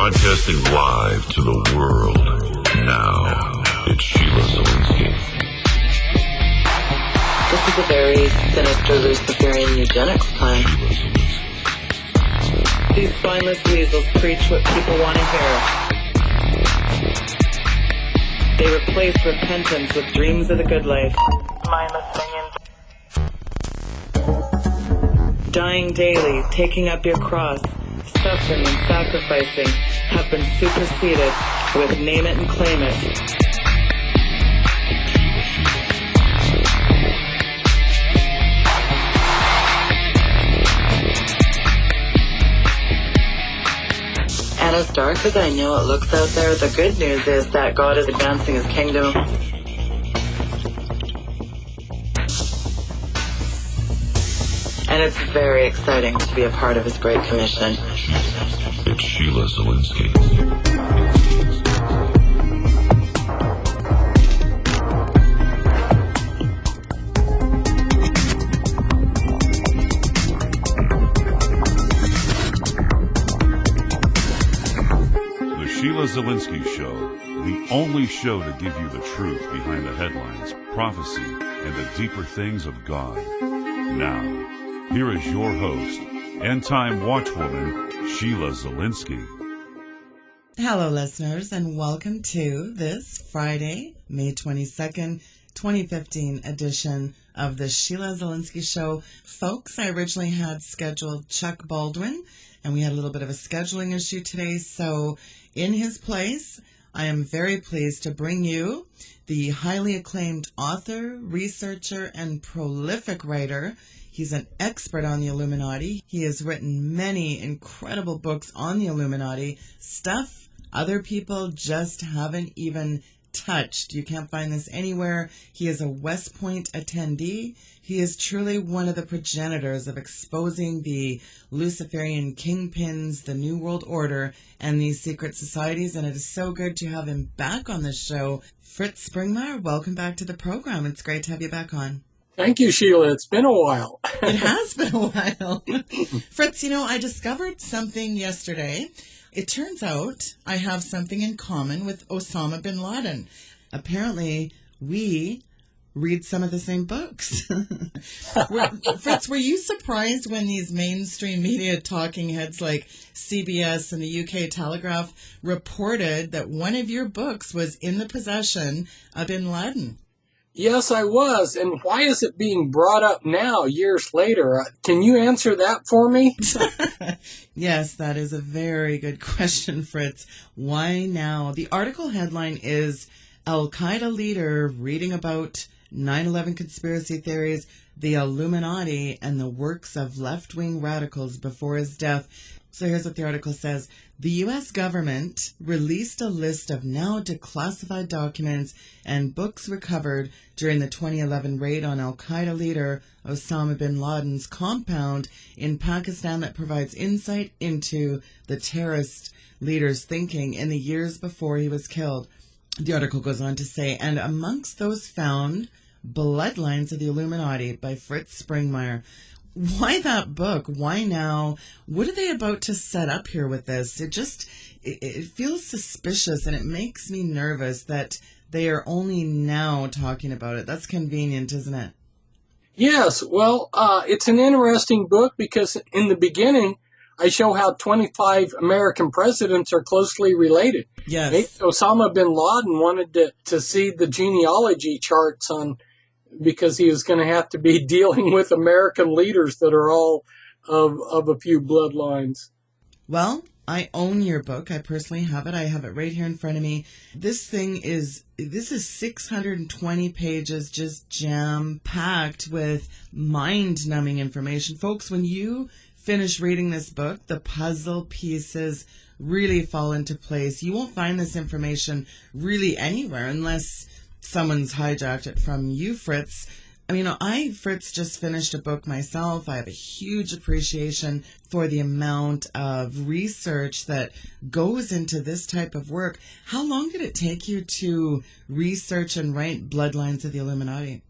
Broadcasting live to the world. Now, it's Sheila Zilinsky. This is a very sinister Luciferian eugenics plan. These spineless weasels preach what people want to hear. They replace repentance with dreams of the good life. Mindless minions. Dying daily, taking up your cross, suffering and sacrificing have been superseded with name it and claim it. And as dark as I know it looks out there, the good news is that God is advancing his kingdom. And it's very exciting to be a part of his great commission. It's Sheila Zilinsky. The Sheila Zilinsky Show, the only show to give you the truth behind the headlines, prophecy, and the deeper things of God. Now, here is your host, end-time watchwoman, Sheila Zilinsky. Hello, listeners, and welcome to this Friday, May 22nd, 2015 edition of the Sheila Zilinsky Show. Folks, I originally had scheduled Chuck Baldwin, and we had a little bit of a scheduling issue today, so in his place, I am very pleased to bring you the highly acclaimed author, researcher, and prolific writer. He's an expert on the Illuminati. He has written many incredible books on the Illuminati, stuff other people just haven't even touched. You can't find this anywhere. He is a West Point attendee. He is truly one of the progenitors of exposing the Luciferian kingpins, the New World Order, and these secret societies, and it is so good to have him back on the show. Fritz Springmeier, welcome back to the program. It's great to have you back on. Thank you, Sheila. It's been a while. It has been a while. Fritz, I discovered something yesterday. It turns out I have something in common with Osama bin Laden. Apparently, we read some of the same books. Fritz, were you surprised when these mainstream media talking heads like CBS and the UK Telegraph reported that one of your books was in the possession of bin Laden? Yes, I was. And why is it being brought up now, years later? Can you answer that for me? Yes, that is a very good question, Fritz. Why now? The article headline is Al-Qaeda leader reading about 9/11 conspiracy theories, the Illuminati, and the works of left-wing radicals before his death. So here's what the article says. The U.S. government released a list of now declassified documents and books recovered during the 2011 raid on Al-Qaeda leader Osama bin Laden's compound in Pakistan that provides insight into the terrorist leader's thinking in the years before he was killed. The article goes on to say, and amongst those found, Bloodlines of the Illuminati by Fritz Springmeier. Why that book? Why now? What are they about to set up here with this? It feels suspicious, and it makes me nervous that they are only now talking about it. That's convenient, isn't it? Yes. Well, it's an interesting book because in the beginning, I show how 25 American presidents are closely related. Yes. Osama bin Laden wanted to see the genealogy charts because he was going to have to be dealing with American leaders that are all of a few bloodlines. Well, I own your book. I personally have it. I have it right here in front of me. This is 620 pages, just jam-packed with mind-numbing information. Folks, when you finish reading this book, the puzzle pieces really fall into place. You won't find this information really anywhere unless someone's hijacked it from you, Fritz. Fritz, just finished a book myself. I have a huge appreciation for the amount of research that goes into this type of work. How long did it take you to research and write Bloodlines of the Illuminati?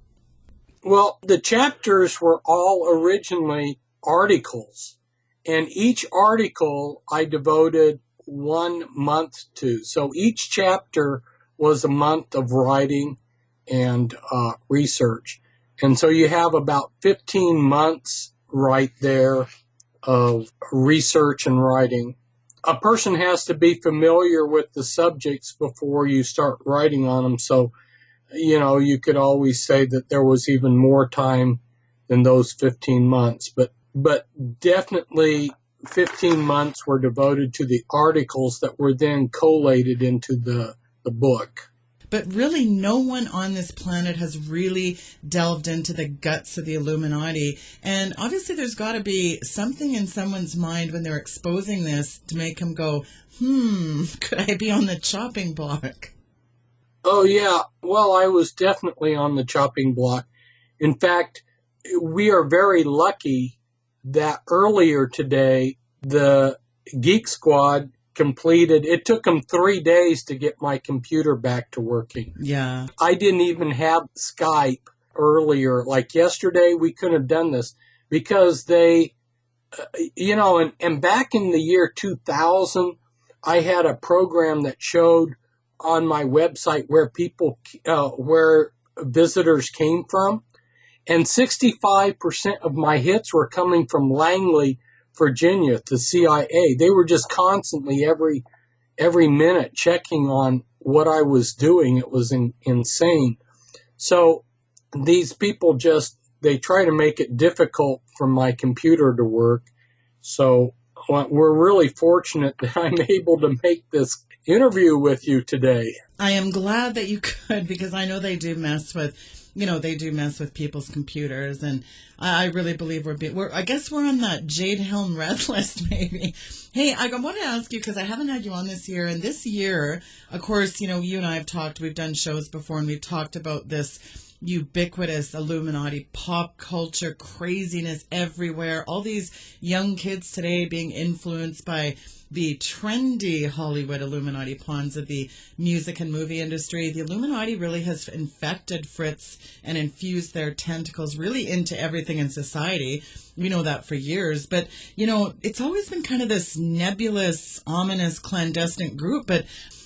Well, the chapters were all originally articles, and each article I devoted 1 month to. So each chapter was a month of writing and research. And so you have about 15 months right there of research and writing. A person has to be familiar with the subjects before you start writing on them. So, you could always say that there was even more time than those 15 months. But definitely 15 months were devoted to the articles that were then collated into the book. But really, no one on this planet has really delved into the guts of the Illuminati. And obviously, there's got to be something in someone's mind when they're exposing this to make them go, could I be on the chopping block? Oh, yeah. Well, I was definitely on the chopping block. In fact, we are very lucky that earlier today, the Geek Squad completed. It took them 3 days to get my computer back to working. Yeah. I didn't even have Skype earlier. Like yesterday, we couldn't have done this because they, and back in the year 2000, I had a program that showed on my website where visitors came from. And 65% of my hits were coming from Langley, Virginia, the CIA. They were just constantly every minute checking on what I was doing. It was insane. So these people they try to make it difficult for my computer to work. So we're really fortunate that I'm able to make this interview with you today. I am glad that you could, because I know they do mess with people's computers, and I really believe I guess we're on that Jade Helm red list, maybe. Hey, I want to ask you, because I haven't had you on this year, and this year, of course, you and I have talked, we've done shows before, and we've talked about this ubiquitous Illuminati pop culture craziness everywhere. All these young kids today being influenced by the trendy Hollywood Illuminati pawns of the music and movie industry. The Illuminati really has infected, Fritz, and infused their tentacles really into everything in society. We know that for years. But, it's always been kind of this nebulous, ominous, clandestine group. But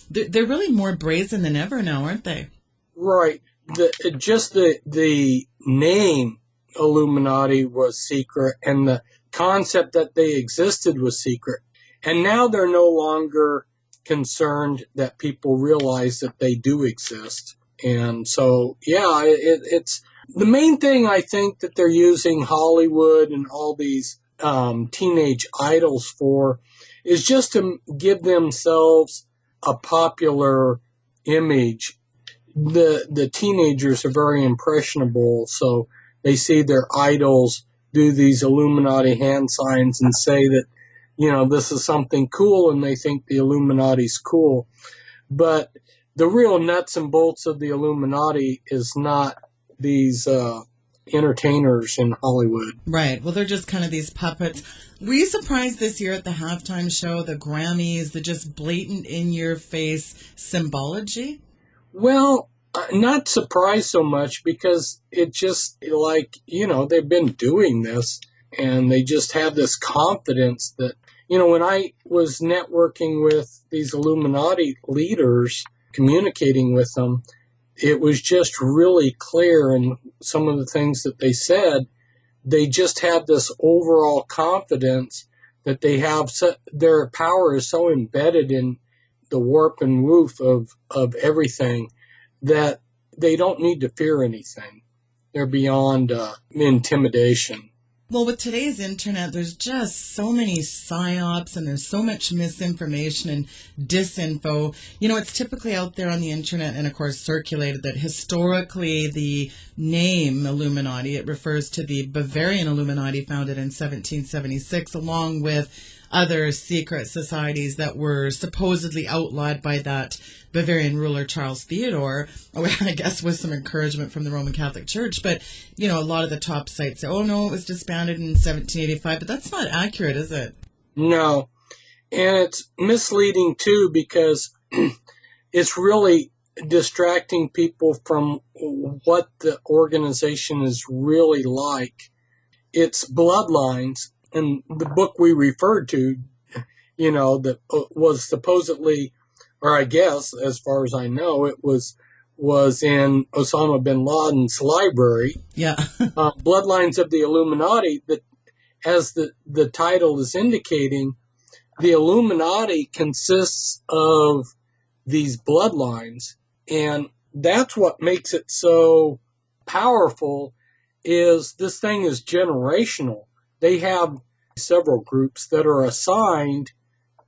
they're really more brazen than ever now, aren't they? Right. The name Illuminati was secret, and the concept that they existed was secret. And now they're no longer concerned that people realize that they do exist. And so, yeah, it's the main thing I think that they're using Hollywood and all these teenage idols for is just to give themselves a popular image. The teenagers are very impressionable, so they see their idols do these Illuminati hand signs and say that, this is something cool, and they think the Illuminati's cool. But the real nuts and bolts of the Illuminati is not these entertainers in Hollywood. Right. Well, they're just kind of these puppets. Were you surprised this year at the halftime show, the Grammys, the just blatant in-your-face symbology? Well, not surprised so much, because it just, they've been doing this, and they just have this confidence that, when I was networking with these Illuminati leaders, communicating with them, it was just really clear in some of the things that they said. They just have this overall confidence that they have, their power is so embedded in the warp and woof of everything that they don't need to fear anything. They're beyond intimidation. Well, with today's internet, there's just so many psyops, and there's so much misinformation and disinfo. It's typically out there on the internet and, of course, circulated that historically the name Illuminati, it refers to the Bavarian Illuminati founded in 1776, along with other secret societies that were supposedly outlawed by that Bavarian ruler Charles Theodore, I guess with some encouragement from the Roman Catholic Church. But, a lot of the top sites say, oh, no, it was disbanded in 1785. But that's not accurate, is it? No. And it's misleading, too, because it's really distracting people from what the organization is really like. It's bloodlines. And the book we referred to, that was supposedly, or I guess, as far as I know, it was in Osama bin Laden's library. Yeah. Bloodlines of the Illuminati, that, as the title is indicating, the Illuminati consists of these bloodlines. And that's what makes it so powerful, is this thing is generational. They have several groups that are assigned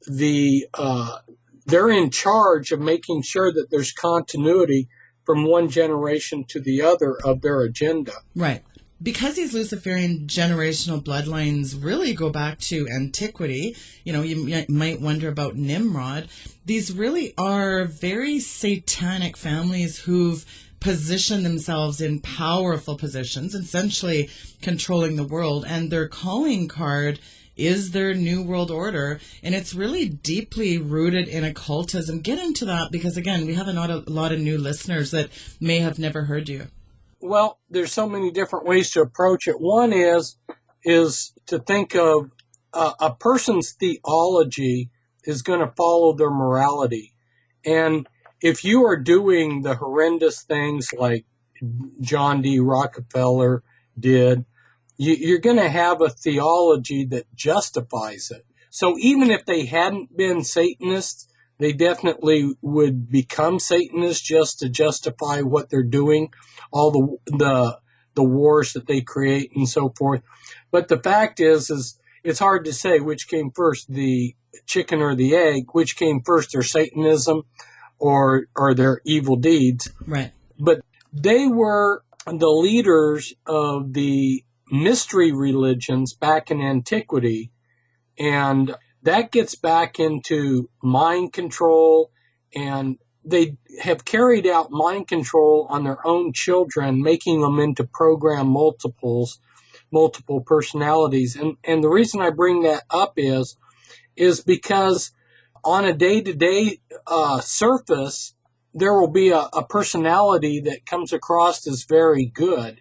they're in charge of making sure that there's continuity from one generation to the other of their agenda. Right. Because these Luciferian generational bloodlines really go back to antiquity, you might wonder about Nimrod. These really are very satanic families who've positioned themselves in powerful positions, essentially controlling the world, and their calling card is their New World Order, and it's really deeply rooted in occultism. Get into that, because again, we have a lot of new listeners that may have never heard you. Well, there's so many different ways to approach it. One is to think of a person's theology is going to follow their morality. And if you are doing the horrendous things like John D. Rockefeller did, you're going to have a theology that justifies it. So even if they hadn't been Satanists, they definitely would become Satanists just to justify what they're doing, all the wars that they create and so forth. But the fact is it's hard to say which came first, the chicken or the egg, which came first, their Satanism or their evil deeds. Right. But they were the leaders of the mystery religions back in antiquity, and that gets back into mind control, and they have carried out mind control on their own children, making them into program multiple personalities. And the reason I bring that up is because on a day-to-day surface, there will be a personality that comes across as very good,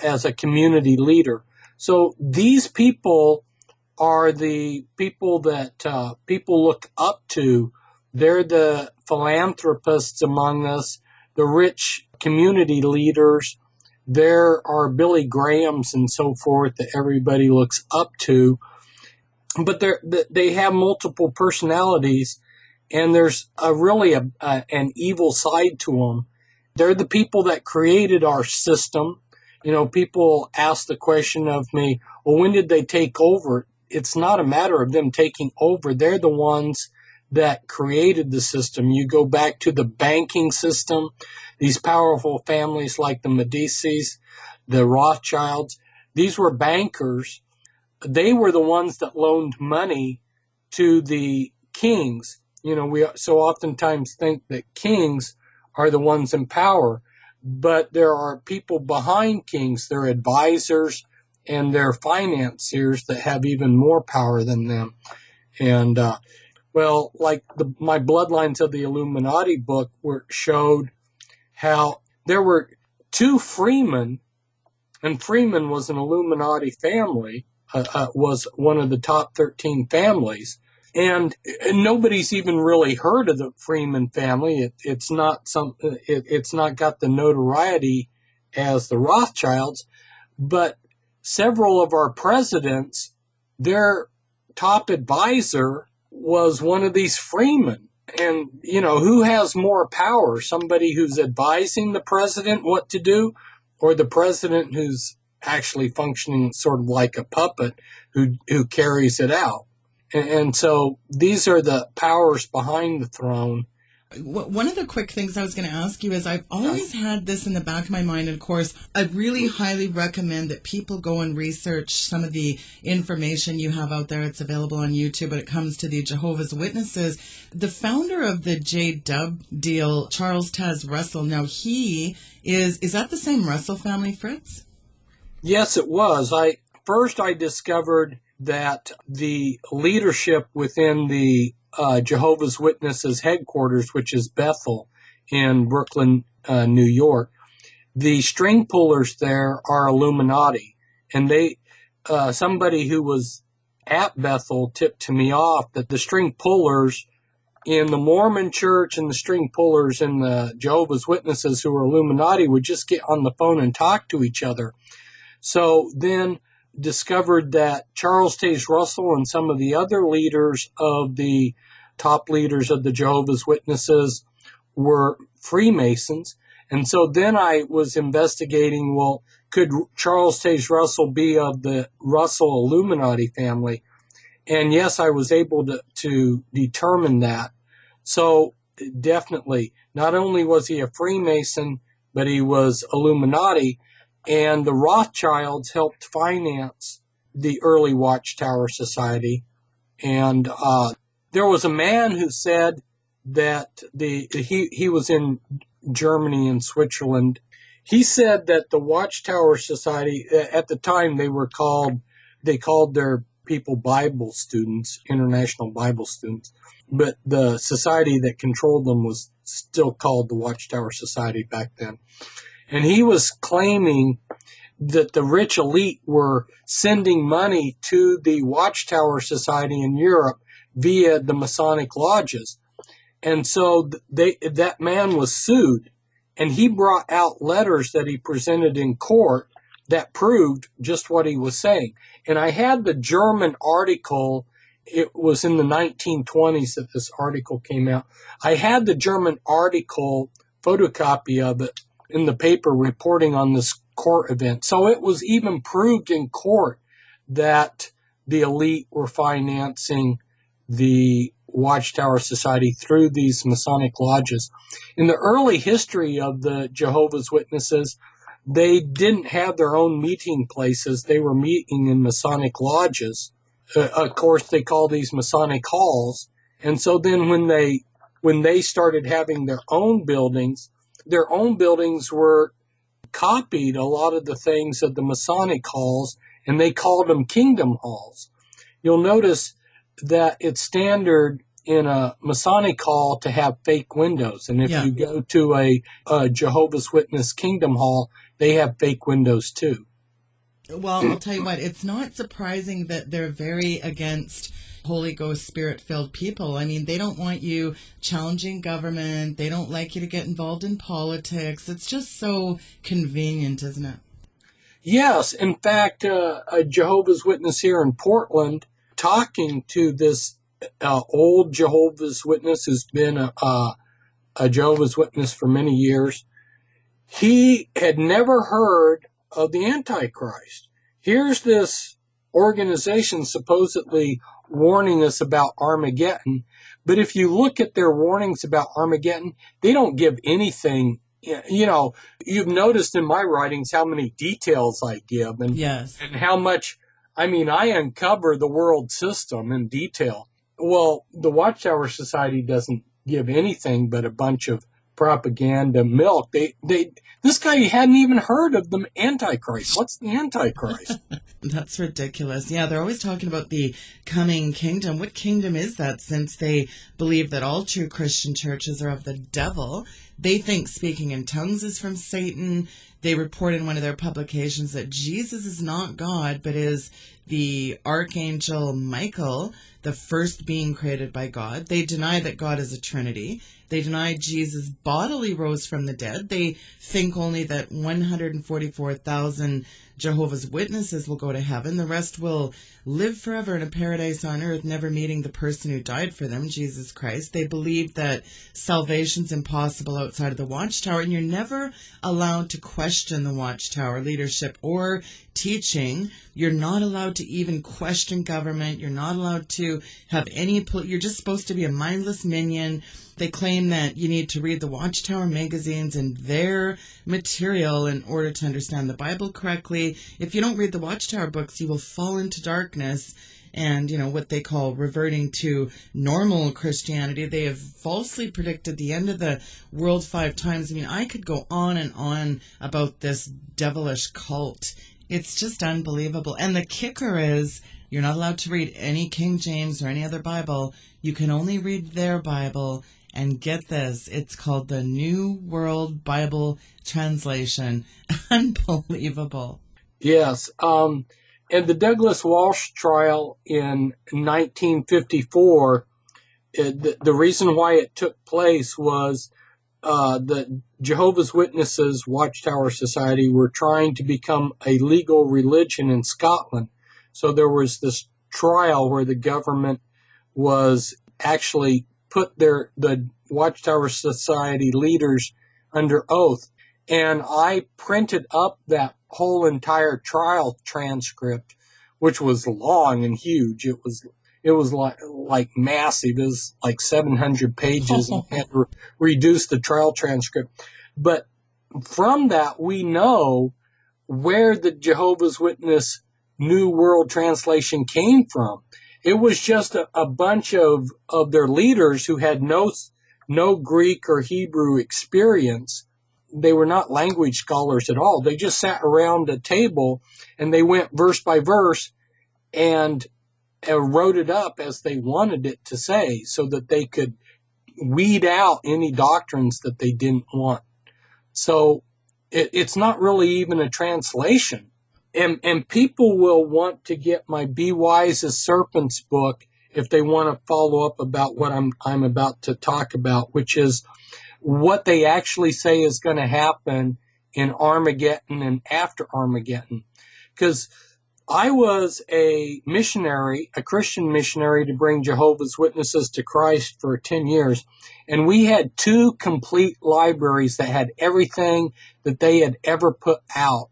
as a community leader. So these people are the people that people look up to. They're the philanthropists among us, the rich community leaders. There are Billy Grahams and so forth that everybody looks up to. But they have multiple personalities, and there's really an evil side to them. They're the people that created our system. People ask the question of me, well, when did they take over? It's not a matter of them taking over. They're the ones that created the system. You go back to the banking system, these powerful families like the Medicis, the Rothschilds, these were bankers. They were the ones that loaned money to the kings. We so oftentimes think that kings are the ones in power, but there are people behind kings, their advisors and their financiers that have even more power than them. And, like my Bloodlines of the Illuminati book showed how there were two Freemen, and Freeman was an Illuminati family, was one of the top 13 families. And nobody's even really heard of the Freeman family. It's not got the notoriety as the Rothschilds, but several of our presidents, their top advisor was one of these Freemen. And, who has more power? Somebody who's advising the president what to do, or the president who's actually functioning sort of like a puppet who carries it out? And so these are the powers behind the throne. One of the quick things I was going to ask you is I've always had this in the back of my mind. And of course, I really highly recommend that people go and research some of the information you have out there. It's available on YouTube when it comes to the Jehovah's Witnesses. The founder of the Jade Dub deal, Charles Taz Russell, now is that the same Russell family, Fritz? Yes, it was. First I discovered that the leadership within the Jehovah's Witnesses headquarters, which is Bethel in Brooklyn, New York, the string pullers there are Illuminati, and somebody who was at Bethel tipped me off that the string pullers in the Mormon church and the string pullers in the Jehovah's Witnesses who were Illuminati would just get on the phone and talk to each other. So then discovered that Charles Taze Russell and some of the other leaders of the top leaders of the Jehovah's Witnesses were Freemasons. And so then I was investigating, well, could Charles Taze Russell be of the Russell Illuminati family? And yes, I was able to determine that. So definitely, not only was he a Freemason, but he was Illuminati. And the Rothschilds helped finance the early Watchtower Society. And there was a man who said that he was in Germany and Switzerland. He said that the Watchtower Society, at the time they called their people Bible students, international Bible students, but the society that controlled them was still called the Watchtower Society back then. And he was claiming that the rich elite were sending money to the Watchtower Society in Europe via the Masonic lodges. And so that man was sued, and he brought out letters that he presented in court that proved just what he was saying. And I had the German article. It was in the 1920s that this article came out. I had the German article, photocopy of it, in the paper reporting on this court event. So it was even proved in court that the elite were financing the Watchtower Society through these Masonic lodges. In the early history of the Jehovah's Witnesses, they didn't have their own meeting places. They were meeting in Masonic lodges. Of course, they call these Masonic halls. And so then when they started having their own buildings were copied a lot of the things of the Masonic halls, and they called them kingdom halls. You'll notice that it's standard in a Masonic hall to have fake windows. And if you go to a Jehovah's Witness kingdom hall, they have fake windows too. Well, I'll tell you what, it's not surprising that they're very against Holy Ghost Spirit-filled people. I mean, they don't want you challenging government. They don't like you to get involved in politics. It's just so convenient, isn't it? Yes. In fact, a Jehovah's Witness here in Portland, talking to this old Jehovah's Witness who's been a Jehovah's Witness for many years, he had never heard of the Antichrist. Here's this organization supposedly warning us about Armageddon, but if you look at their warnings about Armageddon, they don't give anything. You know, you've noticed in my writings how many details I give, and and how much, I uncover the world system in detail. Well, the Watchtower Society doesn't give anything but a bunch of propaganda milk. This guy hadn't even heard of the Antichrist. What's the Antichrist? That's ridiculous. Yeah, they're always talking about the coming kingdom. What kingdom is that, since they believe that all true Christian churches are of the devil? They think speaking in tongues is from Satan. They report in one of their publications that Jesus is not God, but is the archangel Michael, the first being created by God. They deny that God is a Trinity. They deny Jesus bodily rose from the dead. They think only that 144,000 Jehovah's Witnesses will go to heaven. The rest will live forever in a paradise on earth, never meeting the person who died for them, Jesus Christ. They believe that salvation's impossible outside of the Watchtower, and you're never allowed to question the Watchtower leadership or teaching. You're not allowed to even question government. You're not allowed to have any, you're just supposed to be a mindless minion. They claim that you need to read the Watchtower magazines and their material in order to understand the Bible correctly. If you don't read the Watchtower books, you will fall into darkness and, what they call reverting to normal Christianity. They have falsely predicted the end of the world 5 times. I could go on and on about this devilish cult. It's just unbelievable. And the kicker is, you're not allowed to read any King James or any other Bible. You can only read their Bible. And get this, it's called the New World Bible Translation. Unbelievable. Yes. And the Douglas Walsh trial in 1954, the reason why it took place was the Jehovah's Witnesses Watchtower Society were trying to become a legal religion in Scotland. So there was this trial where the government was actually put the Watchtower Society leaders under oath. And I printed up that whole entire trial transcript, which was long and huge. It was like massive. It was like 700 pages and had to reduce the trial transcript. But from that, we know where the Jehovah's Witness New World Translation came from. It was just a bunch of their leaders who had no Greek or Hebrew experience. They were not language scholars at all. They just sat around a table and they went verse by verse and wrote it up as they wanted it to say so that they could weed out any doctrines that they didn't want. So it's not really even a translation. And people will want to get my Be Wise as Serpents book if they want to follow up about what I'm about to talk about, which is what they actually say is going to happen in Armageddon and after Armageddon. Because I was a missionary, a Christian missionary, to bring Jehovah's Witnesses to Christ for 10 years. And we had 2 complete libraries that had everything that they had ever put out.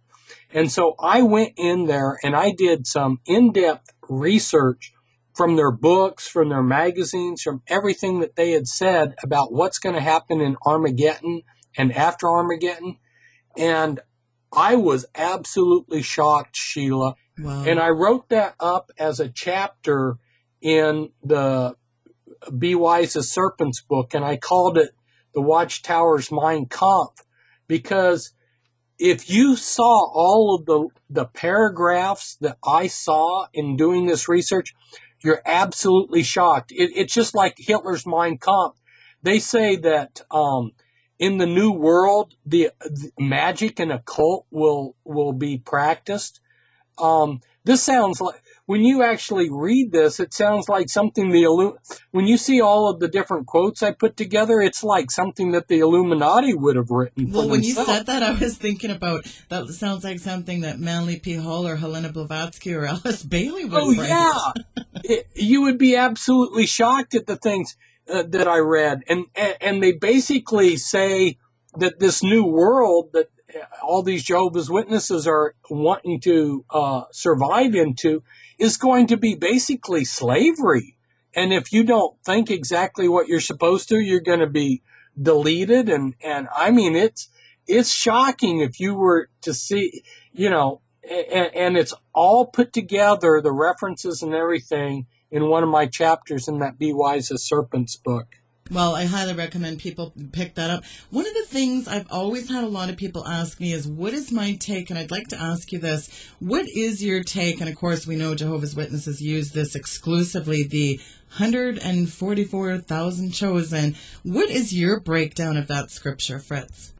And so I went in there and I did some in-depth research from their books, from their magazines, from everything that they had said about what's going to happen in Armageddon and after Armageddon. And I was absolutely shocked, Sheila. Wow. And I wrote that up as a chapter in the Be Wise as Serpents book, and I called it The Watchtower's Mein Kampf, because if you saw all of the paragraphs that I saw in doing this research, you're absolutely shocked. It's just like Hitler's Mein Kampf. They say that in the New World, the magic and occult will be practiced. This sounds like, when you actually read this, it sounds like something when you see all of the different quotes I put together, it's like something that the Illuminati would have written. Well, when you said that, I was thinking about, that sounds like something that Manly P. Hull or Helena Blavatsky or Alice Bailey would write. Oh, yeah. You would be absolutely shocked at the things that I read. And they basically say that this new world that all these Jehovah's Witnesses are wanting to survive into is going to be basically slavery. And if you don't think exactly what you're supposed to, you're going to be deleted. And I mean, it's shocking if you were to see, and it's all put together, the references and everything, in one of my chapters in that Be Wise as Serpents book. Well, I highly recommend people pick that up. One of the things I've always had a lot of people ask me is, what is my take? And I'd like to ask you this. What is your take? And of course, we know Jehovah's Witnesses use this exclusively, the 144,000 chosen. What is your breakdown of that scripture, Fritz?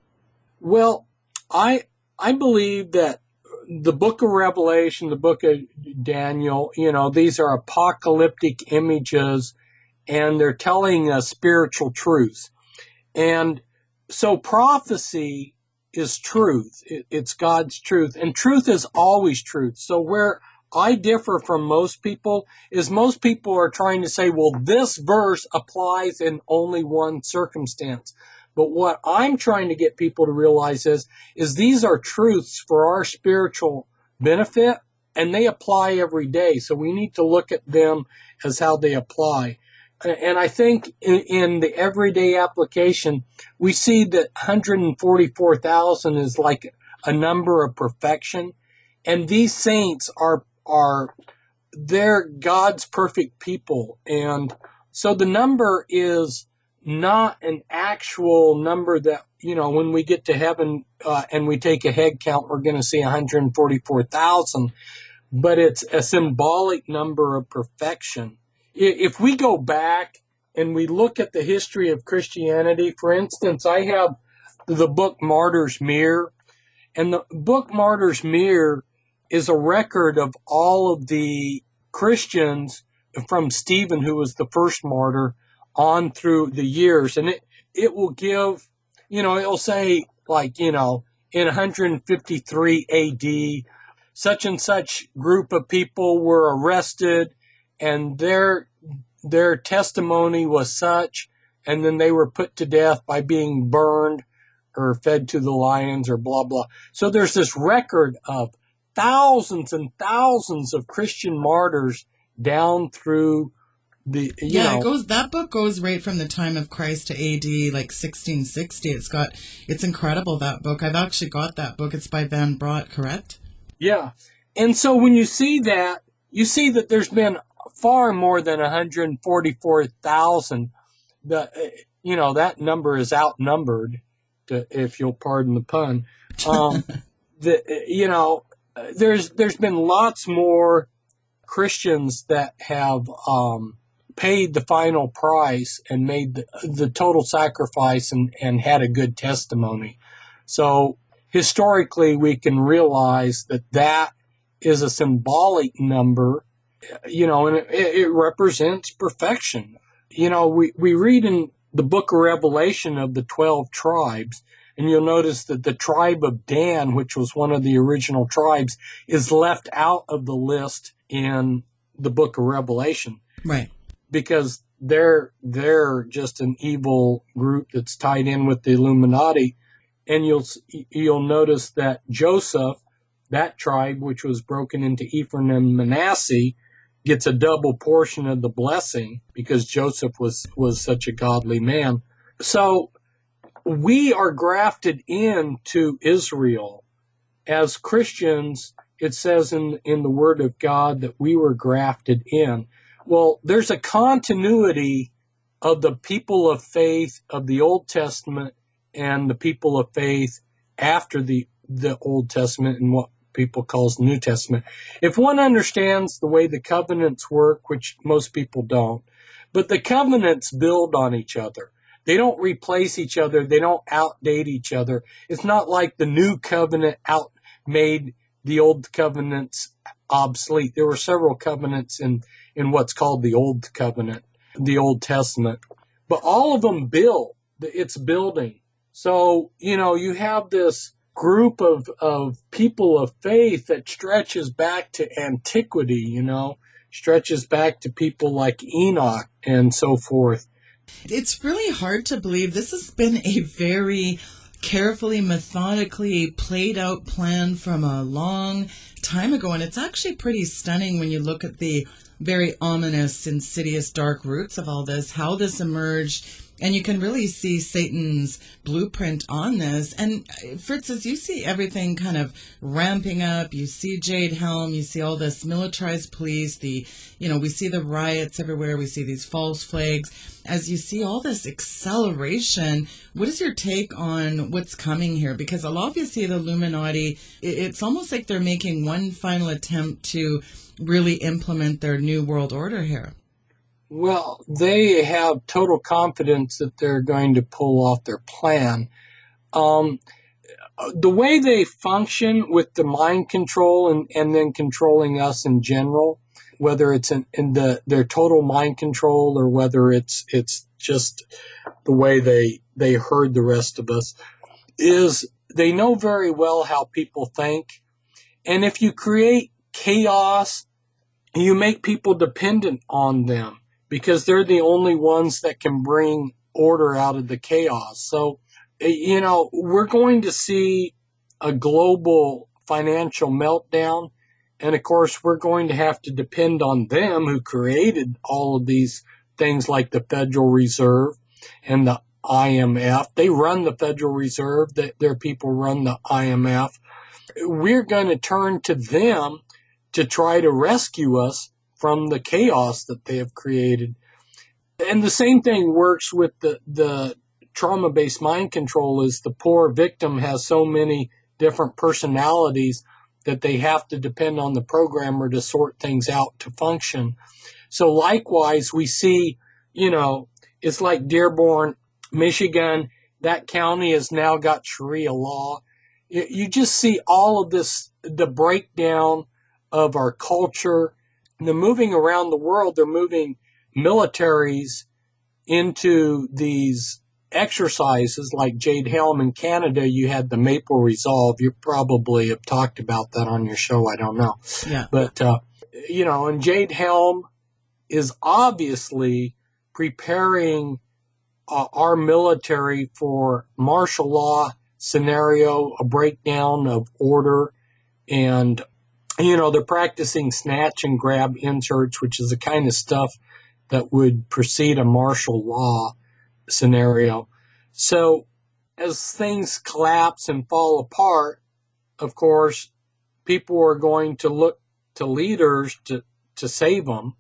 Well, I believe that the book of Revelation, the book of Daniel, these are apocalyptic images, and they're telling us spiritual truths. And so prophecy is truth. It's God's truth. And truth is always truth. So where I differ from most people is most people are trying to say, well, this verse applies in only one circumstance. But what I'm trying to get people to realize is these are truths for our spiritual benefit, and they apply every day. So we need to look at them as how they apply. And I think in the everyday application, we see that 144,000 is like a number of perfection. And these saints they're God's perfect people. And so the number is not an actual number that, when we get to heaven and we take a head count, we're going to see 144,000. But it's a symbolic number of perfection. If we go back and we look at the history of Christianity, for instance, I have the book Martyr's Mirror, and the book Martyr's Mirror is a record of all of the Christians from Stephen, who was the first martyr, on through the years. And it will give, it'll say, like, in 153 AD, such and such group of people were arrested, and their testimony was such, and then they were put to death by being burned or fed to the lions or blah, blah. So there's this record of thousands and thousands of Christian martyrs down through the, that book goes right from the time of Christ to AD, like 1660. It's incredible, that book. I've actually got that book. It's by Van Brott, correct? Yeah. And so when you see that there's been far more than 144,000. That number is outnumbered, if you'll pardon the pun. There's been lots more Christians that have paid the final price and made the total sacrifice and had a good testimony. So historically, we can realize that is a symbolic number, and it represents perfection. We read in the book of Revelation of the 12 tribes, and you'll notice that the tribe of Dan, which was one of the original tribes, is left out of the list in the book of Revelation. Right. Because they're just an evil group that's tied in with the Illuminati. And you'll notice that Joseph, that tribe, which was broken into Ephraim and Manasseh, gets a double portion of the blessing because Joseph was such a godly man. So we are grafted into Israel. As Christians, it says in the Word of God that we were grafted in. Well, there's a continuity of the people of faith of the Old Testament and the people of faith after the Old Testament and what people calls the New Testament. If one understands the way the covenants work, which most people don't, but the covenants build on each other. They don't replace each other. They don't outdate each other. It's not like the new covenant made the old covenants obsolete. There were several covenants in what's called the Old Covenant, the Old Testament, but all of them build. It's building. So, you have this group of people of faith that stretches back to antiquity, stretches back to people like Enoch and so forth. It's really hard to believe this has been a very carefully, methodically played out plan from a long time ago. And it's actually pretty stunning when you look at the very ominous, insidious, dark roots of all this, how this emerged. And you can really see Satan's blueprint on this. And Fritz, as you see everything kind of ramping up, you see Jade, Helm, you see all this militarized police, we see the riots everywhere, we see these false flags. As you see all this acceleration, what is your take on what's coming here? Because obviously the Illuminati, it's almost like they're making one final attempt to really implement their new world order here. Well, they have total confidence that they're going to pull off their plan. The way they function with the mind control and then controlling us in general, whether it's in their total mind control or whether it's just the way they herd the rest of us, is they know very well how people think. And if you create chaos, you make people dependent on them, because they're the only ones that can bring order out of the chaos. So, we're going to see a global financial meltdown. And of course, we're going to have to depend on them who created all of these things like the Federal Reserve and the IMF. They run the Federal Reserve. Their people run the IMF. We're going to turn to them to try to rescue us from the chaos that they have created. And the same thing works with the trauma-based mind control. Is the poor victim has so many different personalities that they have to depend on the programmer to sort things out to function. So likewise, we see, it's like Dearborn, Michigan. That county has now got Sharia law. You just see all of this, the breakdown of our culture. They're moving around the world. They're moving militaries into these exercises like Jade Helm in Canada. You had the Maple Resolve. You probably have talked about that on your show. I don't know. Yeah. But, and Jade Helm is obviously preparing our military for martial law scenario, a breakdown of order, and they're practicing snatch and grab inserts, which is the kind of stuff that would precede a martial law scenario. So as things collapse and fall apart, of course, people are going to look to leaders to save them.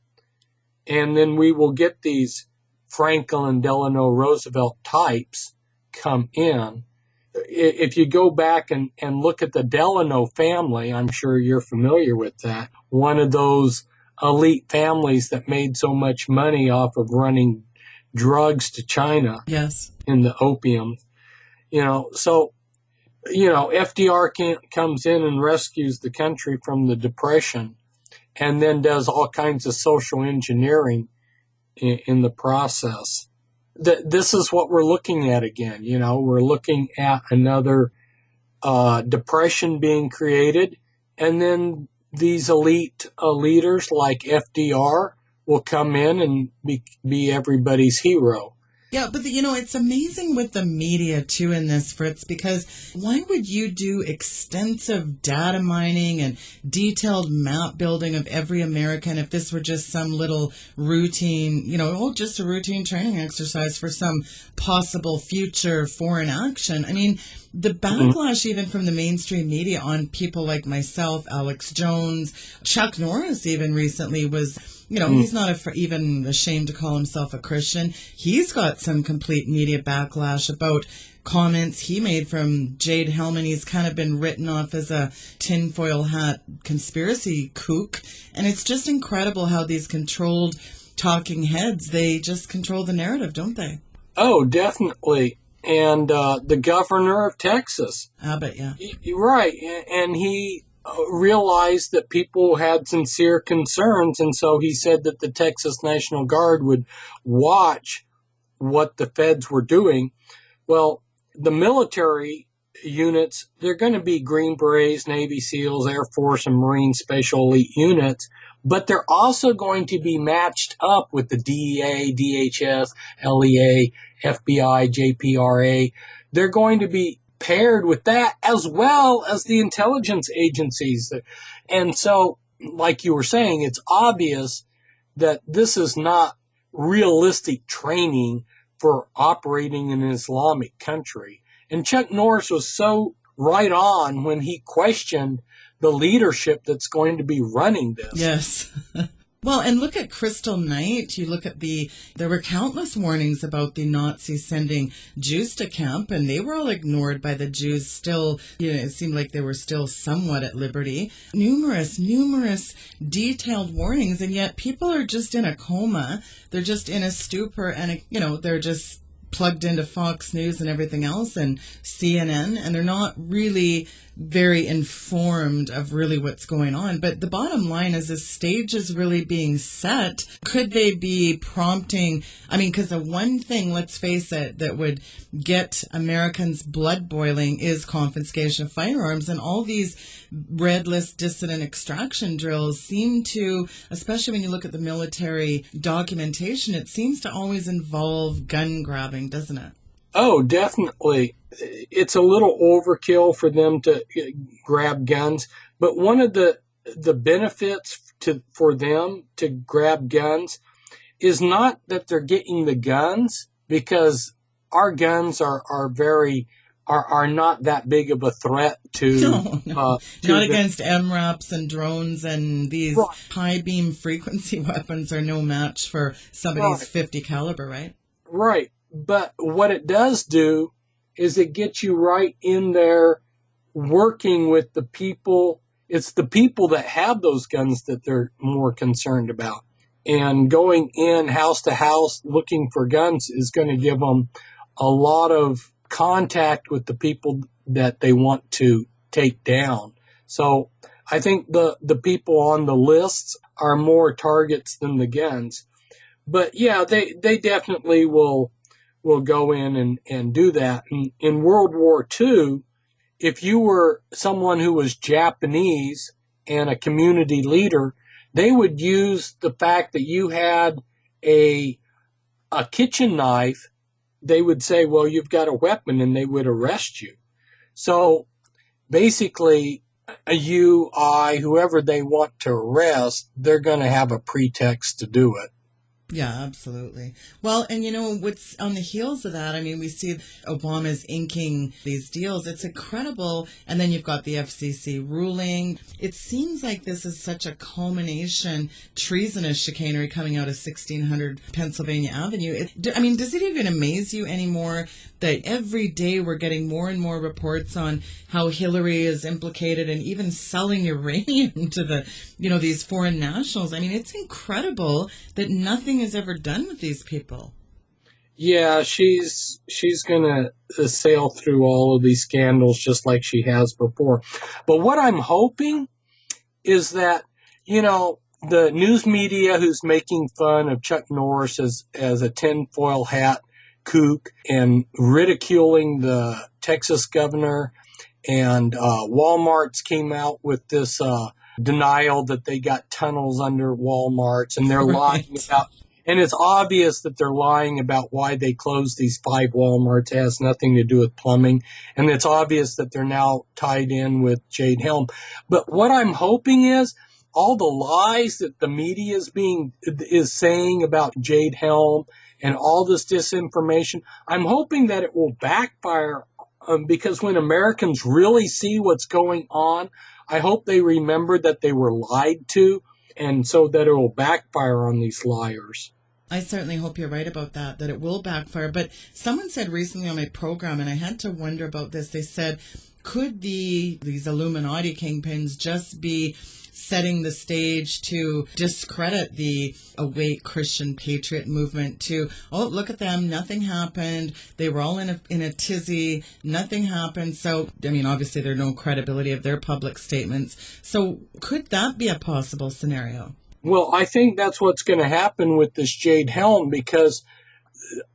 And then we will get these Franklin Delano Roosevelt types come in. If you go back and look at the Delano family, I'm sure you're familiar with that. One of those elite families that made so much money off of running drugs to China. Yes. In the opium. So FDR comes in and rescues the country from the Depression and then does all kinds of social engineering in the process. This is what we're looking at again. We're looking at another depression being created, and then these elite leaders like FDR will come in and be everybody's hero. Yeah, but it's amazing with the media too in this, Fritz, because why would you do extensive data mining and detailed map building of every American if this were just some little routine, just a routine training exercise for some possible future foreign action? I mean, the backlash even from the mainstream media on people like myself, Alex Jones, Chuck Norris even recently was, he's not even ashamed to call himself a Christian. He's got some complete media backlash about comments he made from Jade Helm, and he's kind of been written off as a tinfoil hat conspiracy kook. And it's just incredible how these controlled talking heads, they just control the narrative, don't they? Oh, definitely. And the governor of Texas. Abbott, yeah. Right. And he realized that people had sincere concerns, and so he said that the Texas National Guard would watch what the feds were doing. Well, the military units, they're going to be Green Berets, Navy SEALs, Air Force, and Marine Special Elite units, but they're also going to be matched up with the DEA, DHS, LEA, FBI, JPRA. They're going to be paired with that, as well as the intelligence agencies. And so, like you were saying, it's obvious that this is not realistic training for operating in an Islamic country. And Chuck Norris was so right on when he questioned the leadership that's going to be running this. Yes. Well, and look at Crystal Knight. You look at there were countless warnings about the Nazis sending Jews to camp, and they were all ignored by the Jews still. It seemed like they were still somewhat at liberty. Numerous detailed warnings, and yet people are just in a coma. They're just in a stupor, and, they're just plugged into Fox News and everything else and CNN, and they're not really very informed of really what's going on. But the bottom line is, the stage is really being set. Could they be prompting, because the one thing, let's face it, that would get Americans' blood boiling is confiscation of firearms. And all these red list dissident extraction drills seem to, especially when you look at the military documentation, it seems to always involve gun grabbing, doesn't it? Oh, definitely. It's a little overkill for them to grab guns, but one of the benefits for them to grab guns is not that they're getting the guns, because our guns are not that big of a threat to not against MRAPs and drones, and these high beam frequency weapons are no match for somebody's 50 caliber, right? Right. But what it does do is it gets you right in there working with the people. It's the people that have those guns that they're more concerned about. And going in house to house looking for guns is going to give them a lot of contact with the people that they want to take down. So I think the people on the lists are more targets than the guns. But yeah, they definitely will go in and do that. In World War II, if you were someone who was Japanese and a community leader, they would use the fact that you had a kitchen knife. They would say, well, you've got a weapon, and they would arrest you. So basically, whoever they want to arrest, they're going to have a pretext to do it. Yeah, absolutely. Well, and what's on the heels of that, I mean, we see Obama's inking these deals. It's incredible. And then you've got the FCC ruling. It seems like this is such a culmination, treasonous chicanery coming out of 1600 Pennsylvania Avenue. Does it even amaze you anymore that every day we're getting more and more reports on how Hillary is implicated and even selling uranium to these foreign nationals? I mean, it's incredible that nothing is ever done with these people. Yeah, she's going to sail through all of these scandals just like she has before. But what I'm hoping is that, the news media who's making fun of Chuck Norris as a tinfoil hat kook and ridiculing the Texas governor, and Walmart's came out with this denial that they got tunnels under Walmart's, and they're lying about. And it's obvious that they're lying about why they closed these 5 Walmarts. It has nothing to do with plumbing. And it's obvious that they're now tied in with Jade Helm. But what I'm hoping is all the lies that the media is saying about Jade Helm and all this disinformation, I'm hoping that it will backfire, because when Americans really see what's going on, I hope they remember that they were lied to, and so that it will backfire on these liars. I certainly hope you're right about that it will backfire. But someone said recently on my program, and I had to wonder about this, they said, could these Illuminati kingpins just be setting the stage to discredit the Awake Christian Patriot movement to, oh, look at them, nothing happened, they were all in a tizzy, nothing happened. So, obviously there's no credibility of their public statements. So could that be a possible scenario? Well, I think that's what's going to happen with this Jade Helm, because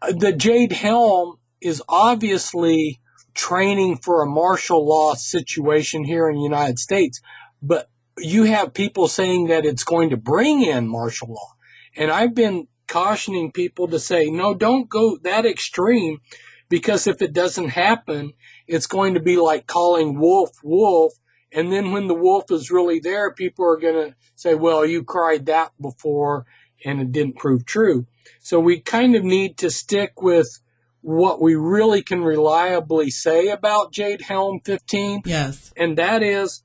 the Jade Helm is obviously training for a martial law situation here in the United States. But you have people saying that it's going to bring in martial law. And I've been cautioning people to say, no, don't go that extreme, because if it doesn't happen, it's going to be like calling wolf, wolf. And then when the wolf is really there, people are going to say, well, you cried that before and it didn't prove true. So we kind of need to stick with what we really can reliably say about Jade Helm 15. Yes. And that is,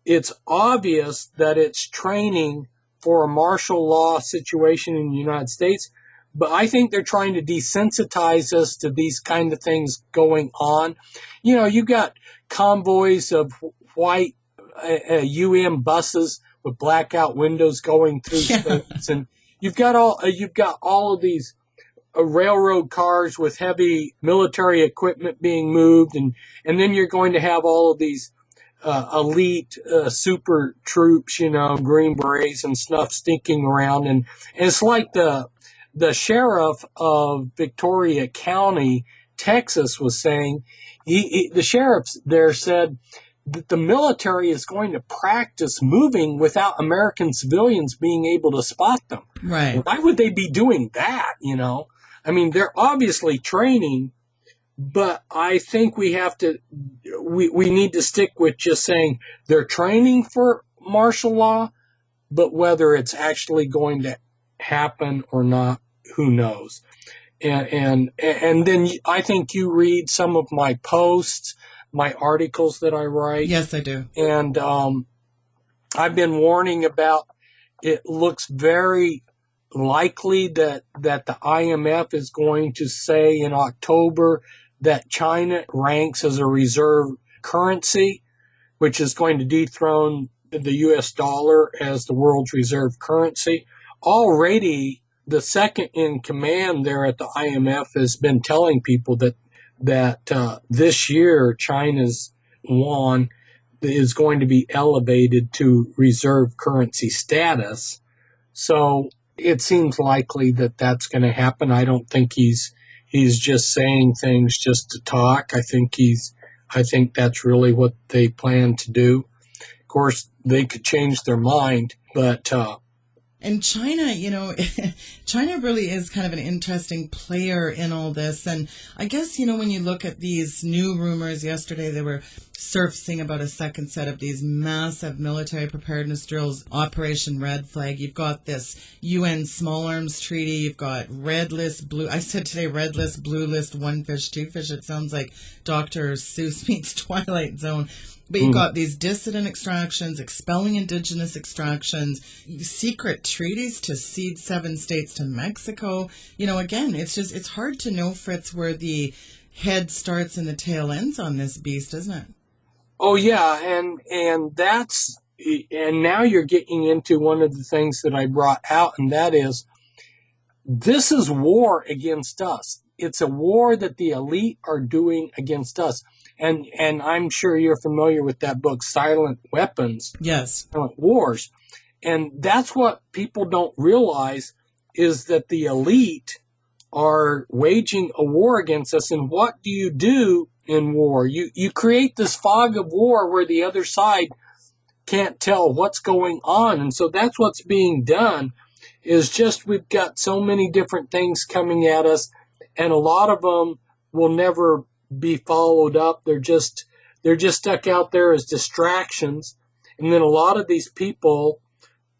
it's obvious that it's training for a martial law situation in the United States. But I think they're trying to desensitize us to these kind of things going on. You got convoys of white buses with blackout windows going through states, and you've got all of these railroad cars with heavy military equipment being moved, and then you're going to have all of these elite super troops, Green Berets and stuff stinking around, and it's like the sheriff of Victoria County, Texas, was saying. The sheriff there said that the military is going to practice moving without American civilians being able to spot them. Right. Why would they be doing that, they're obviously training, but I think we need to stick with just saying they're training for martial law, but whether it's actually going to happen or not, who knows? And then I think you read some of my posts, my articles that I write. Yes, I do. And I've been warning about, it looks very likely that the IMF is going to say in October that China ranks as a reserve currency, which is going to dethrone the U.S. dollar as the world's reserve currency. Already, the second in command there at the IMF has been telling people that this year China's yuan is going to be elevated to reserve currency status. So it seems likely that that's going to happen. I don't think he's just saying things just to talk. I think that's really what they plan to do. Of course, they could change their mind, but and China, China really is kind of an interesting player in all this. And I guess, when you look at these new rumors, yesterday they were surfacing about a second set of these massive military preparedness drills, Operation Red Flag. You've got this UN Small Arms Treaty. You've got red list, blue. I said today red list, blue list, one fish, two fish. It sounds like Dr. Seuss meets Twilight Zone. But you've got these dissident extractions, expelling indigenous extractions, secret treaties to cede 7 states to Mexico. Again, it's hard to know, Fritz, where the head starts and the tail ends on this beast, isn't it? Oh, yeah. And now you're getting into one of the things that I brought out, and that is, this is war against us. It's a war that the elite are doing against us. And I'm sure you're familiar with that book, Silent Weapons. Yes. Silent Wars. And that's what people don't realize, is that the elite are waging a war against us. And what do you do in war? You create this fog of war where the other side can't tell what's going on. And so that's what's being done, is just we've got so many different things coming at us, and a lot of them will never be followed up. They're just stuck out there as distractions. And then a lot of these people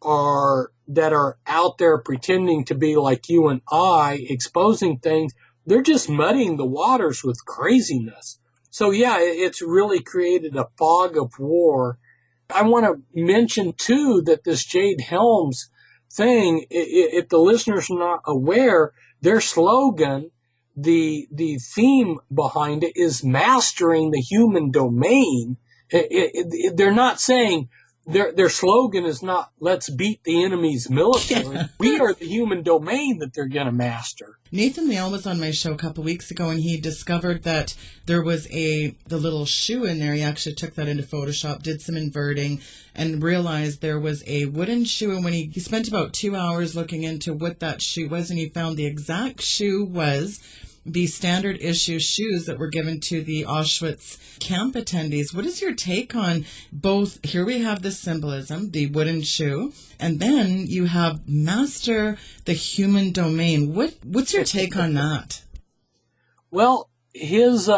that are out there pretending to be like you and I, exposing things, they're just muddying the waters with craziness. So yeah, it's really created a fog of war. I want to mention too that this Jade Helms thing, if the listeners are not aware, their slogan, the theme behind it, is mastering the human domain. They're not saying, their slogan is not, let's beat the enemy's military. Yeah. We are the human domain that they're going to master. Nathan Leal was on my show a couple weeks ago, and he discovered that there was the little shoe in there. He actually took that into Photoshop, did some inverting, and realized there was a wooden shoe. And when he spent about 2 hours looking into what that shoe was, and he found the exact shoe was the standard issue shoes that were given to the Auschwitz camp attendees. What is your take on both? Here we have the symbolism, the wooden shoe, and then you have master the human domain. What's your take on that? Well, his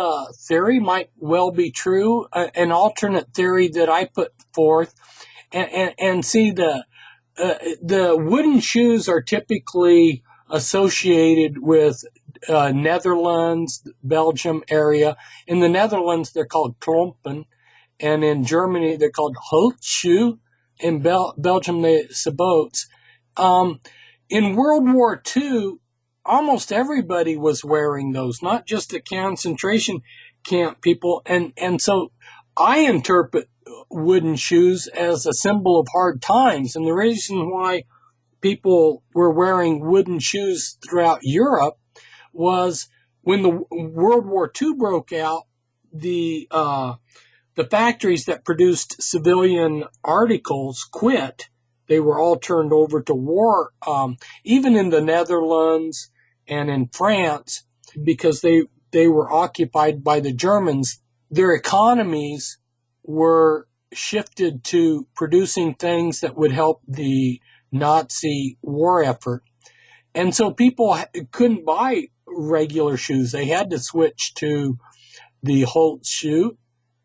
theory might well be true. An alternate theory that I put forth, and see, the wooden shoes are typically associated with Netherlands, Belgium area. In the Netherlands, they're called klompen, and in Germany, they're called holtschuh. In Belgium, they're sabots. In World War II, almost everybody was wearing those, not just the concentration camp people. And so I interpret wooden shoes as a symbol of hard times. And the reason why people were wearing wooden shoes throughout Europe was when the World War II broke out, the factories that produced civilian articles quit. They were all turned over to war, even in the Netherlands and in France, because they were occupied by the Germans. Their economies were shifted to producing things that would help the Nazi war effort. And so people couldn't buy regular shoes. They had to switch to the holtschuh.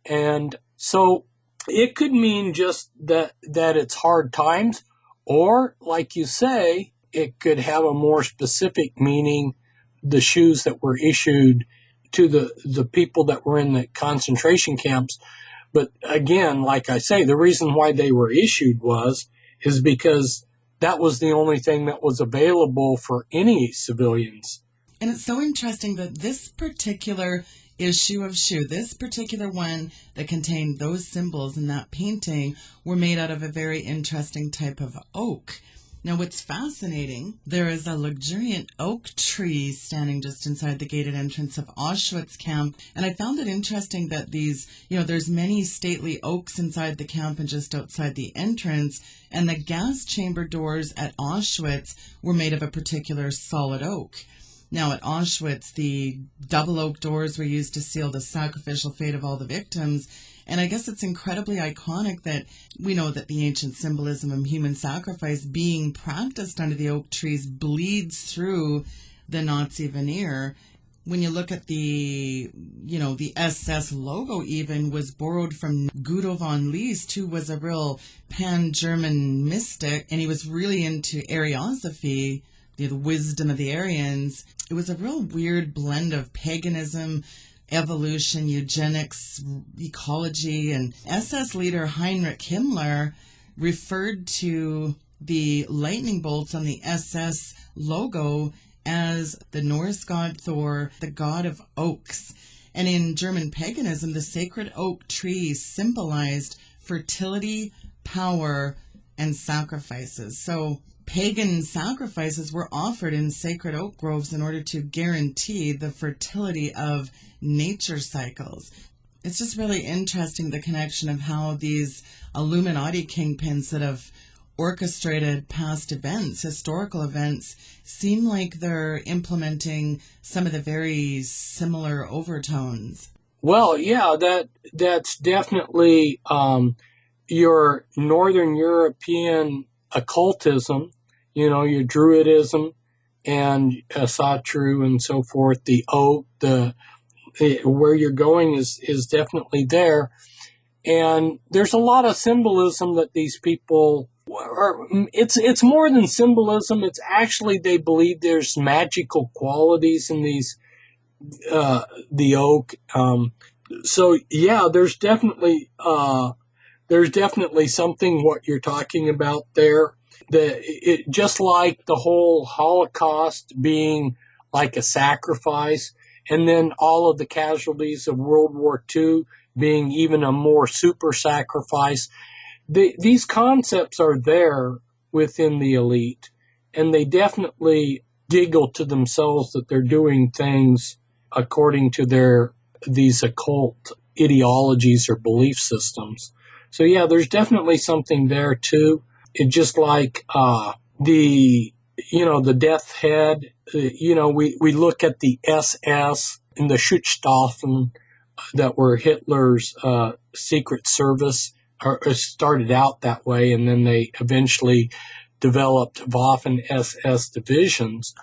And so it could mean just that it's hard times, or like you say, it could have a more specific meaning, the shoes that were issued to the people that were in the concentration camps. But again, like I say, the reason why they were issued is because that was the only thing that was available for any civilians. And it's so interesting that this particular issue of shoe, this particular one that contained those symbols in that painting, were made out of a very interesting type of oak. Now, what's fascinating, there is a luxuriant oak tree standing just inside the gated entrance of Auschwitz camp. And I found it interesting that there's many stately oaks inside the camp and just outside the entrance. And the gas chamber doors at Auschwitz were made of a particular solid oak. Now, at Auschwitz, the double oak doors were used to seal the sacrificial fate of all the victims. And I guess it's incredibly iconic that we know that the ancient symbolism of human sacrifice being practiced under the oak trees bleeds through the Nazi veneer. When you look at the SS logo even was borrowed from Guido von List, who was a real pan-German mystic, and he was really into Ariosophy, the wisdom of the Aryans. It was a real weird blend of paganism, evolution, eugenics, ecology, and SS leader Heinrich Himmler referred to the lightning bolts on the SS logo as the Norse god Thor, the god of oaks. And in German paganism, the sacred oak tree symbolized fertility, power, and sacrifices. So pagan sacrifices were offered in sacred oak groves in order to guarantee the fertility of nature cycles. It's just really interesting, the connection of how these Illuminati kingpins that have orchestrated past events, historical events, seem like they're implementing some of the very similar overtones. Well, yeah, that's definitely your Northern European occultism, your Druidism and Asatru and so forth, the oak, where you're going is definitely there. And there's a lot of symbolism that these people it's more than symbolism. It's actually, they believe there's magical qualities in the oak. So yeah, there's definitely something what you're talking about there. Just like the whole Holocaust being like a sacrifice, and then all of the casualties of World War II being even a more super sacrifice. These concepts are there within the elite, and they definitely giggle to themselves that they're doing things according to these occult ideologies or belief systems. So yeah, there's definitely something there too. It just like the death head. We look at the SS and the Schutzstaffen that were Hitler's secret service, or started out that way, and then they eventually developed Waffen SS divisions.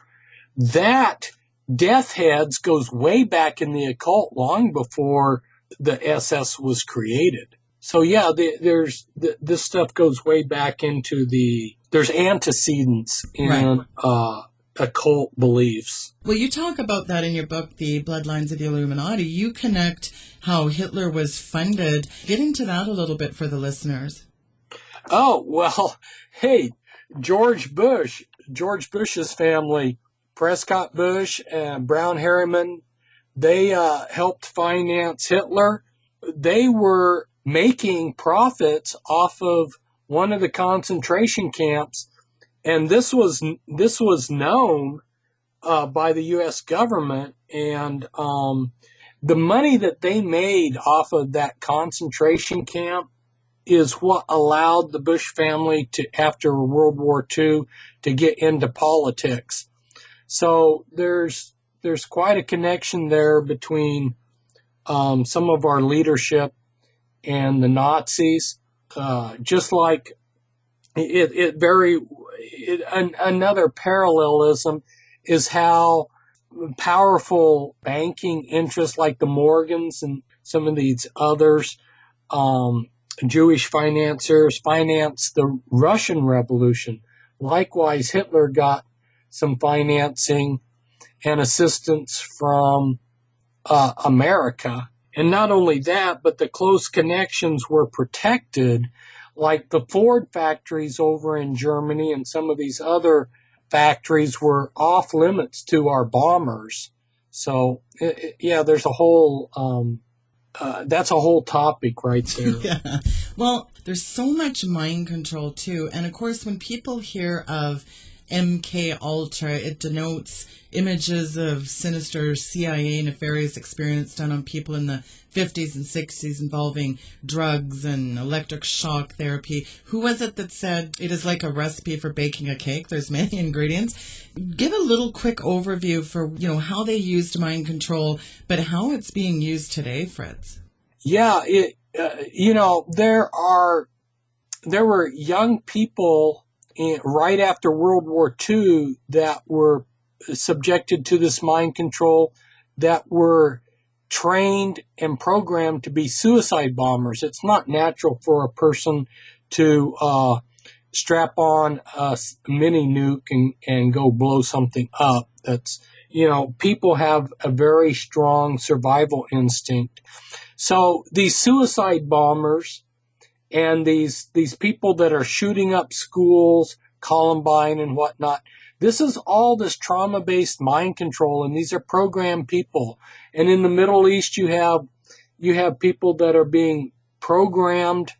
That death heads goes way back in the occult, long before the SS was created. So yeah, this stuff goes way back into there's antecedents in occult beliefs. Well, you talk about that in your book, The Bloodlines of the Illuminati. You connect how Hitler was funded. Get into that a little bit for the listeners. Oh, well, hey, George Bush's family, Prescott Bush and Brown Harriman, they helped finance Hitler. They were making profits off of one of the concentration camps, and this was known by the U.S. government, and the money that they made off of that concentration camp is what allowed the Bush family to, after World War II, to get into politics. So there's quite a connection there between some of our leadership and the Nazis. Just like another parallelism is how powerful banking interests like the Morgans and some of these others, Jewish financiers, financed the Russian Revolution. Likewise, Hitler got some financing and assistance from America. And not only that, but the close connections were protected, like the Ford factories over in Germany and some of these other factories were off limits to our bombers. So, yeah, there's a whole, that's a whole topic right there. Yeah. Well, there's so much mind control, too. And, of course, when people hear of MK Ultra, it denotes images of sinister CIA nefarious experience done on people in the 50s and 60s involving drugs and electric shock therapy. Who was it that said it is like a recipe for baking a cake? There's many ingredients. Give a little quick overview for, how they used mind control, but how it's being used today, Fritz. Yeah, there were young people right after World War II that were subjected to this mind control, that were trained and programmed to be suicide bombers. It's not natural for a person to strap on a mini nuke and go blow something up. That's, people have a very strong survival instinct. So these suicide bombers and these people that are shooting up schools, Columbine and whatnot, this is all this trauma-based mind control, and these are programmed people. And in the Middle East, you have people that are being programmed.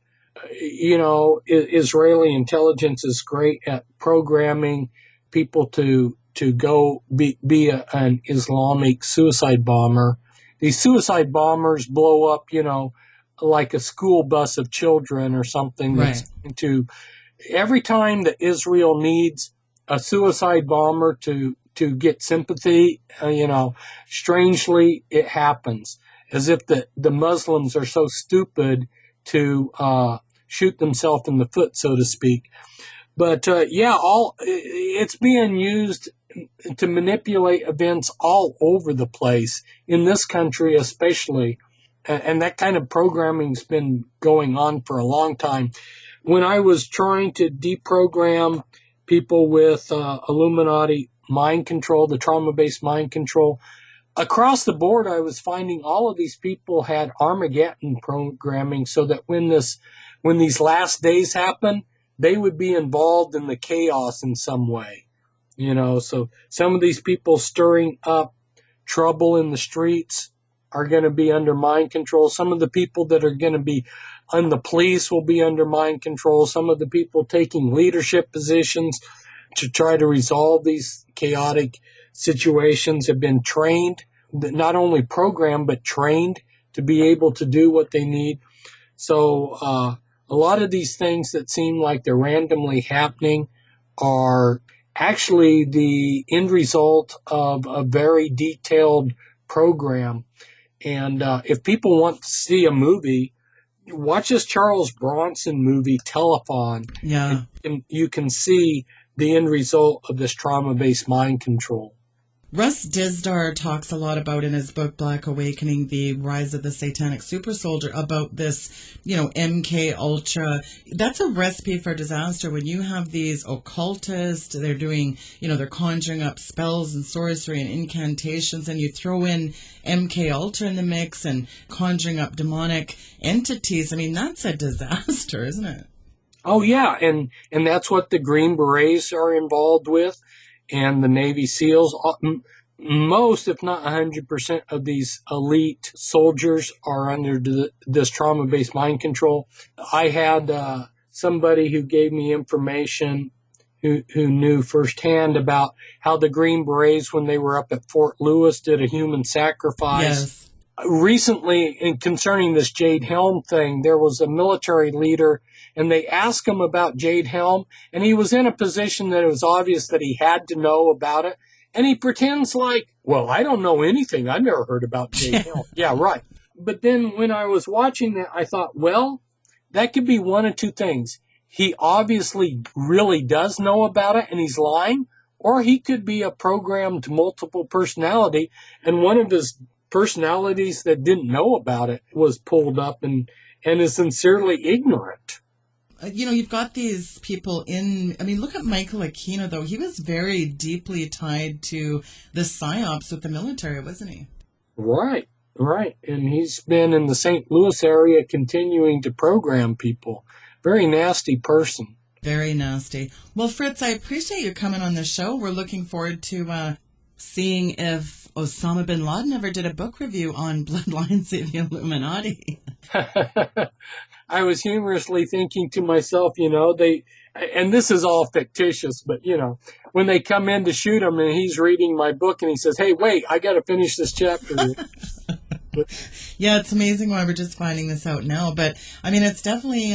Israeli intelligence is great at programming people to go be an Islamic suicide bomber. These suicide bombers blow up, like a school bus of children or something. Right. Every time that Israel needs a suicide bomber to get sympathy, strangely it happens, as if the Muslims are so stupid to shoot themselves in the foot, so to speak. But it's being used to manipulate events all over the place, in this country especially. And that kind of programming's been going on for a long time. When I was trying to deprogram people with Illuminati mind control, the trauma-based mind control, across the board, I was finding all of these people had Armageddon programming, so that when these last days happen, they would be involved in the chaos in some way. So some of these people stirring up trouble in the streets are going to be under mind control. Some of the people that are going to be on the police will be under mind control. Some of the people taking leadership positions to try to resolve these chaotic situations have been trained, not only programmed, but trained to be able to do what they need. So a lot of these things that seem like they're randomly happening are actually the end result of a very detailed program. And if people want to see a movie, watch this Charles Bronson movie, Telephone. Yeah. And you can see the end result of this trauma-based mind control. Russ Dizdar talks a lot about in his book, Black Awakening, the rise of the satanic super soldier, about this, MK Ultra. That's a recipe for disaster when you have these occultists, they're doing, they're conjuring up spells and sorcery and incantations, and you throw in MK Ultra in the mix and conjuring up demonic entities. I mean, that's a disaster, isn't it? Oh, yeah. And that's what the Green Berets are involved with. And the Navy SEALs, most, if not 100% of these elite soldiers are under this trauma-based mind control. I had somebody who gave me information who knew firsthand about how the Green Berets, when they were up at Fort Lewis, did a human sacrifice. Yes. Recently, concerning this Jade Helm thing, there was a military leader, and they asked him about Jade Helm, and he was in a position that it was obvious that he had to know about it, and he pretends like, well, I don't know anything. I've never heard about Jade Helm. Yeah, right. But then when I was watching that, I thought, well, that could be one of two things. He obviously really does know about it, and he's lying, or he could be a programmed multiple personality, and one of his personalities that didn't know about it was pulled up and is sincerely ignorant. You've got these people look at Michael Aquino, though. He was very deeply tied to the psyops with the military, wasn't he? Right. And he's been in the St. Louis area continuing to program people. Very nasty person. Very nasty. Well, Fritz, I appreciate you coming on the show. We're looking forward to seeing if Osama bin Laden ever did a book review on Bloodlines of the Illuminati. I was humorously thinking to myself, and this is all fictitious, but when they come in to shoot him and he's reading my book and he says, "Hey, wait, I got to finish this chapter." Yeah, it's amazing why we're just finding this out now. But, I mean, it's definitely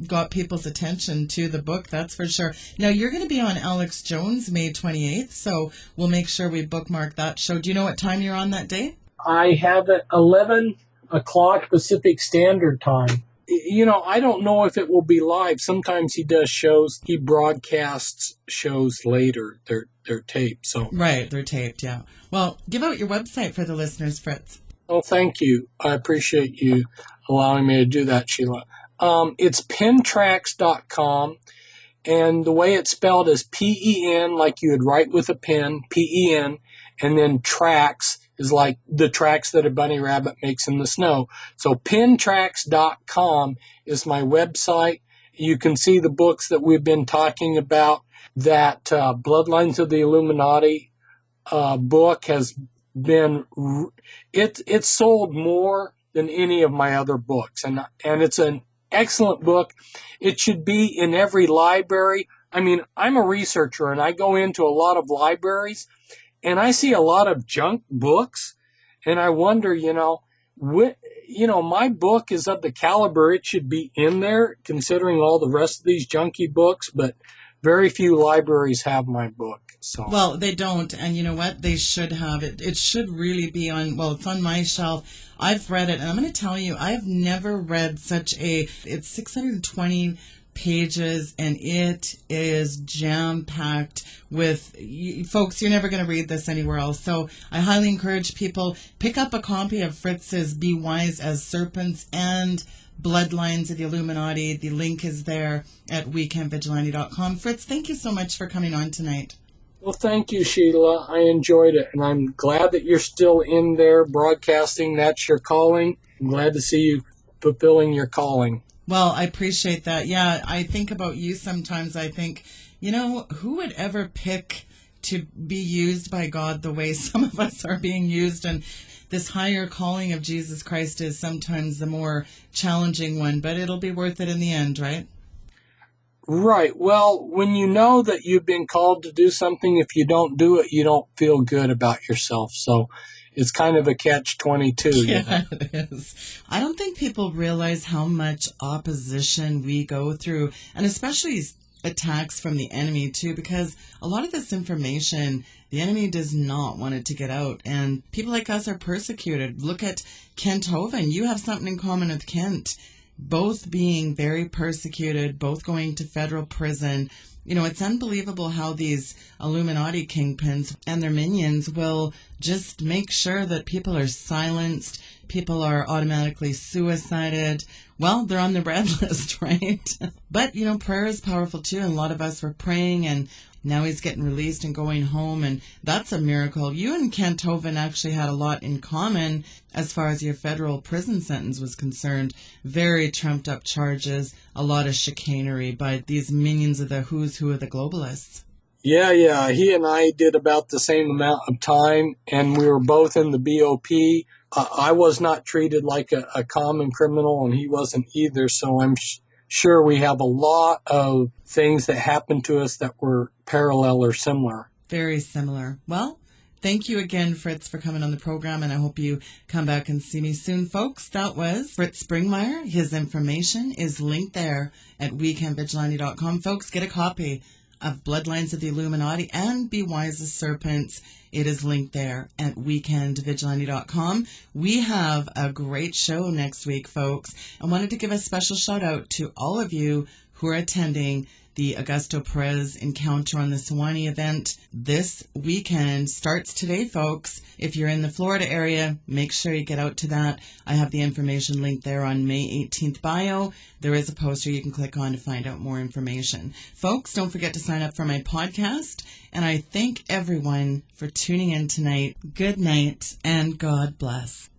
got people's attention to the book, that's for sure. Now, you're going to be on Alex Jones May 28th, so we'll make sure we bookmark that show. Do you know what time you're on that day? I have it 11 o'clock Pacific Standard Time. I don't know if it will be live. Sometimes he does shows. He broadcasts shows later. They're taped. So Right, they're taped, yeah. Well, give out your website for the listeners, Fritz. Oh, thank you. I appreciate you allowing me to do that, Sheila. It's pentracks.com, and the way it's spelled is P-E-N, like you would write with a pen, P-E-N, and then tracks is like the tracks that a bunny rabbit makes in the snow. So pentracks.com is my website. You can see the books that we've been talking about. That Bloodlines of the Illuminati book has been, it's sold more than any of my other books, and it's an excellent book. It should be in every library. I mean, I'm a researcher and I go into a lot of libraries and I see a lot of junk books, and I wonder, my book is of the caliber it should be in there, considering all the rest of these junky books, but very few libraries have my book. So. Well, they don't, and you know what? They should have it. It should really be on, it's on my shelf. I've read it, and I'm going to tell you, I've never read it's 620 pages, and it is jam-packed with, folks, you're never going to read this anywhere else. So I highly encourage people, pick up a copy of Fritz's Be Wise as Serpents and Bloodlines of the Illuminati. The link is there at weekendvigilante.com. Fritz, thank you so much for coming on tonight. Well, thank you, Sheila. I enjoyed it, and I'm glad that you're still in there broadcasting. That's your calling. I'm glad to see you fulfilling your calling. Well, I appreciate that. Yeah, I think about you sometimes. I think, who would ever pick to be used by God the way some of us are being used? And this higher calling of Jesus Christ is sometimes the more challenging one, but it'll be worth it in the end, right? Right. Well, when you know that you've been called to do something, if you don't do it, you don't feel good about yourself. So it's kind of a catch-22. Yeah, it is. I don't think people realize how much opposition we go through, and especially attacks from the enemy, too, because a lot of this information, the enemy does not want it to get out, and people like us are persecuted. Look at Kent Hovind. You have something in common with Kent. Both being very persecuted, both going to federal prison. It's unbelievable how these Illuminati kingpins and their minions will just make sure that people are silenced, people are automatically suicided. Well, they're on the red list, right? But, prayer is powerful too, and a lot of us were praying, and now he's getting released and going home, and that's a miracle. You and Kent Hovind actually had a lot in common as far as your federal prison sentence was concerned. Very trumped up charges, a lot of chicanery by these minions of the who's who of the globalists. Yeah. He and I did about the same amount of time, and we were both in the BOP. I was not treated like a common criminal, and he wasn't either, so I'm sure we have a lot of things that happened to us that were parallel or similar. Very similar. Well, thank you again, Fritz, for coming on the program, and I hope you come back and see me soon, folks. That was Fritz Springmeier. His information is linked there at weekendvigilante.com. Folks, get a copy of Bloodlines of the Illuminati and Be Wise as Serpents. It is linked there at weekendvigilante.com. We have a great show next week, folks. I wanted to give a special shout out to all of you who are attending the Augusto Perez Encounter on the Sewanee event this weekend. Starts today, folks. If you're in the Florida area, make sure you get out to that. I have the information linked there on May 18th bio. There is a poster you can click on to find out more information. Folks, don't forget to sign up for my podcast. And I thank everyone for tuning in tonight. Good night and God bless.